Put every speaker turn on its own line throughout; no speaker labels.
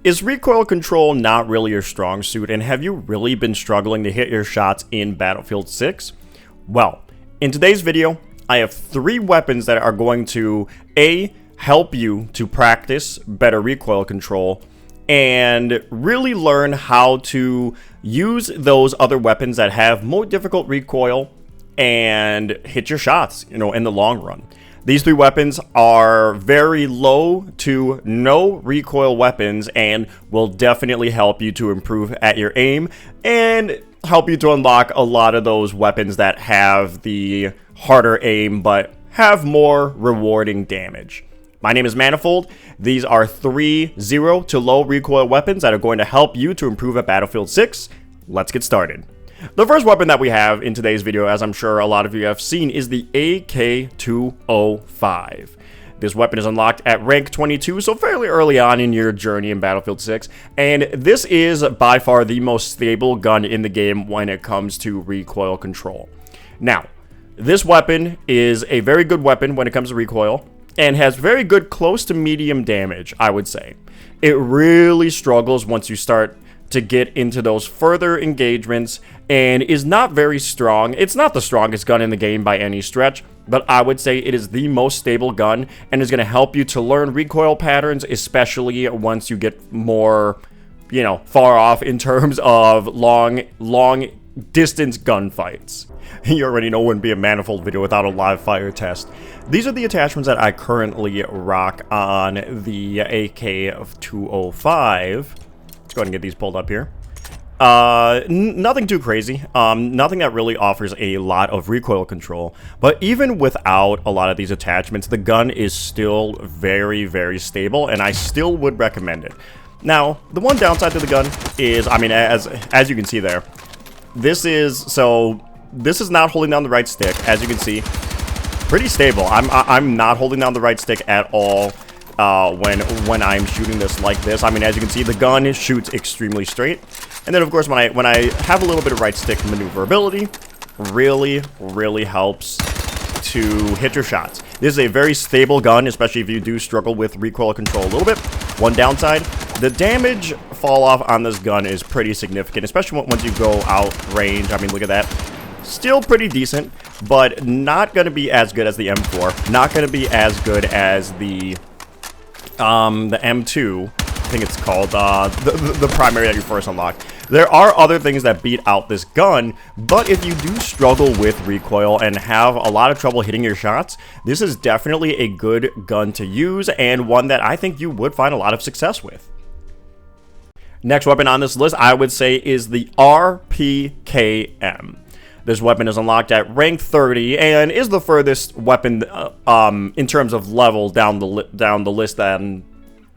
Is recoil control not really your strong suit, and have you really been struggling to hit your shots in Battlefield 6? Well, in today's video, I have 3 weapons that are going to A, help you to practice better recoil control, and really learn how to use those other weapons that have more difficult recoil and hit your shots, in the long run. These 3 weapons are very low to no recoil weapons and will definitely help you to improve at your aim and help you to unlock a lot of those weapons that have the harder aim but have more rewarding damage. My name is Manifold. These are 3 0 to low recoil weapons that are going to help you to improve at Battlefield 6. Let's get started. The first weapon that we have in today's video, as I'm sure a lot of you have seen, is the AK-205. This weapon is unlocked at rank 22, so fairly early on in your journey in Battlefield 6, and this is by far the most stable gun in the game when it comes to recoil control. Now, this weapon is a very good weapon when it comes to recoil, and has very good close to medium damage, I would say. It really struggles once you start to get into those further engagements, and is not very strong. It's not the strongest gun in the game by any stretch, but I would say it is the most stable gun and is going to help you to learn recoil patterns, especially once you get more, far off in terms of long distance gunfights. You already know it wouldn't be a Manifold video without a live fire test. These are the attachments that I currently rock on the AK-205. Let's go ahead and get these pulled up here. Nothing too crazy. Nothing that really offers a lot of recoil control. But even without a lot of these attachments, the gun is still very, very stable, and I still would recommend it. Now, the one downside to the gun is, as you can see there, this is not holding down the right stick, as you can see. Pretty stable. I'm not holding down the right stick at all when I'm shooting this like this. As you can see, the gun shoots extremely straight. And then, of course, when I have a little bit of right stick maneuverability, really helps to hit your shots. This is a very stable gun, especially if you do struggle with recoil control a little bit. One downside, the damage fall off on this gun is pretty significant, especially once you go out range. Look at that. Still pretty decent, but not going to be as good as the M4. Not going to be as good as the M2. I think it's called the primary that you first unlock. There are other things that beat out this gun, but if you do struggle with recoil and have a lot of trouble hitting your shots, this is definitely a good gun to use and one that I think you would find a lot of success with. Next weapon on this list, I would say, is the RPKM. This weapon is unlocked at rank 30 and is the furthest weapon in terms of level down the list in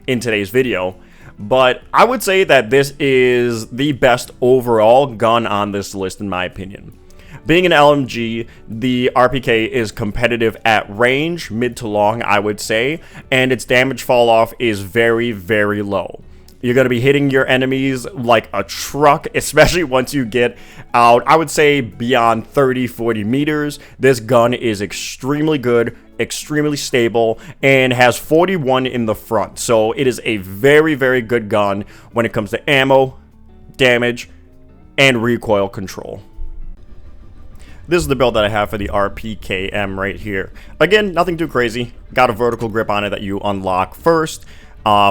today's video. But I would say that this is the best overall gun on this list, in my opinion. Being an LMG, the RPK is competitive at range, mid to long, I would say, and its damage fall off is very, very low. You're going to be hitting your enemies like a truck, especially once you get out, I would say, beyond 30-40 meters. This gun is extremely good, extremely stable, and has 41 in the front. So it is a very, very good gun when it comes to ammo, damage, and recoil control. This is the build that I have for the RPKM right here. Again, nothing too crazy. Got a vertical grip on it that you unlock first.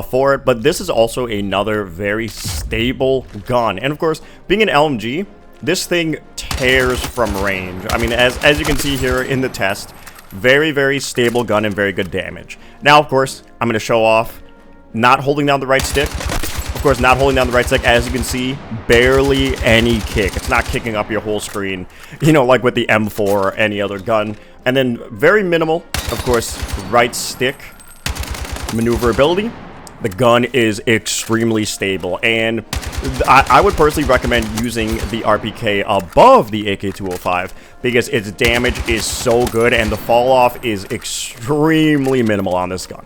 For it, but this is also another very stable gun. And of course, being an LMG, this thing tears from range. As you can see here in the test, very, very stable gun and very good damage. Now, of course, I'm going to show off not holding down the right stick. Of course, not holding down the right stick, as you can see, barely any kick. It's not kicking up your whole screen, like with the M4 or any other gun. And then very minimal, of course, right stick maneuverability. The gun is extremely stable, and I would personally recommend using the RPK above the AK-205 because its damage is so good and the fall off is extremely minimal on this gun.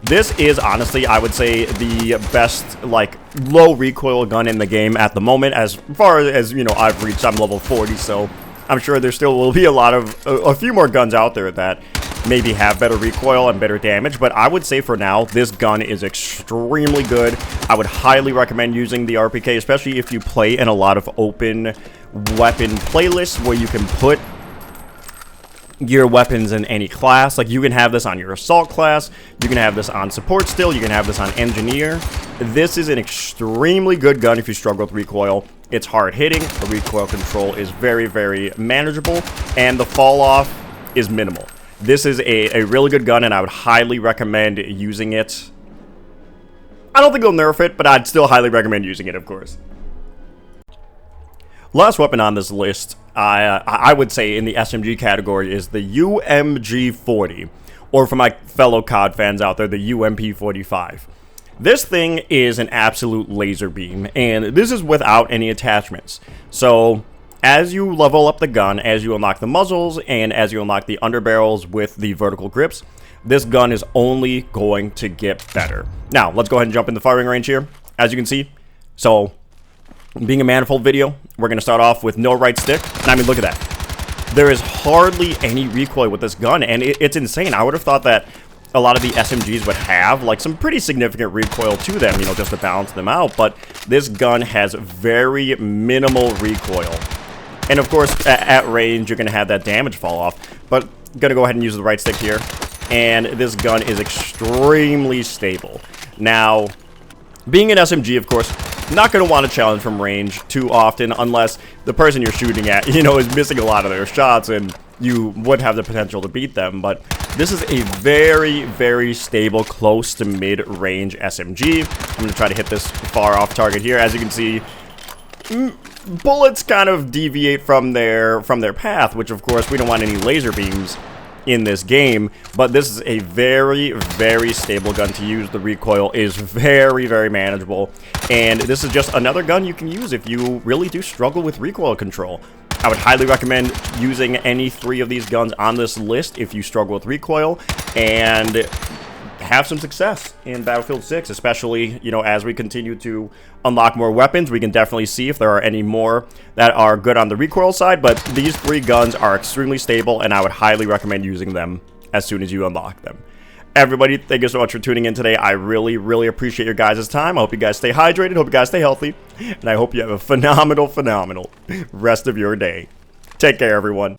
This is honestly, I would say, the best low recoil gun in the game at the moment. As far as I've reached, I'm level 40, so I'm sure there still will be a few more guns out there that maybe have better recoil and better damage, but I would say for now, this gun is extremely good. I would highly recommend using the RPK, especially if you play in a lot of open weapon playlists where you can put your weapons in any class. Like, you can have this on your assault class, you can have this on support still, you can have this on engineer. This is an extremely good gun if you struggle with recoil. It's hard hitting, the recoil control is very, very manageable, and the fall off is minimal. This is a really good gun, and I would highly recommend using it. I don't think they'll nerf it, but I'd still highly recommend using it, of course. Last weapon on this list, I would say in the SMG category, is the UMG40, or for my fellow COD fans out there, the UMP45. This thing is an absolute laser beam, and this is without any attachments. So as you level up the gun, as you unlock the muzzles, and as you unlock the underbarrels with the vertical grips, this gun is only going to get better. Now, let's go ahead and jump in the firing range here. As you can see, so being a manifold video, we're going to start off with no right stick. And I mean, look at that. There is hardly any recoil with this gun, and it's insane. I would have thought that a lot of the SMGs would have like some pretty significant recoil to them, you know, just to balance them out, but this gun has very minimal recoil. And of course, at range, you're going to have that damage fall off, but I'm going to go ahead and use the right stick here, and this gun is extremely stable. Now, being an SMG, of course, not going to want to challenge from range too often unless the person you're shooting at, you know, is missing a lot of their shots and you would have the potential to beat them. But this is a very, very stable close to mid-range SMG. I'm going to try to hit this far off target here. As you can see, bullets kind of deviate from their path, which of course we don't want any laser beams in this game, but this is a very, very stable gun to use. The recoil is very, very manageable, and this is just another gun you can use if you really do struggle with recoil control. I would highly recommend using any 3 of these guns on this list if you struggle with recoil, and have some success in Battlefield 6, especially, you know, as we continue to unlock more weapons. We can definitely see if there are any more that are good on the recoil side, but these 3 guns are extremely stable, and I would highly recommend using them as soon as you unlock them. Everybody, thank you so much for tuning in today. I really, really appreciate your guys' time. I hope you guys stay hydrated, hope you guys stay healthy, and I hope you have a phenomenal rest of your day. Take care, everyone.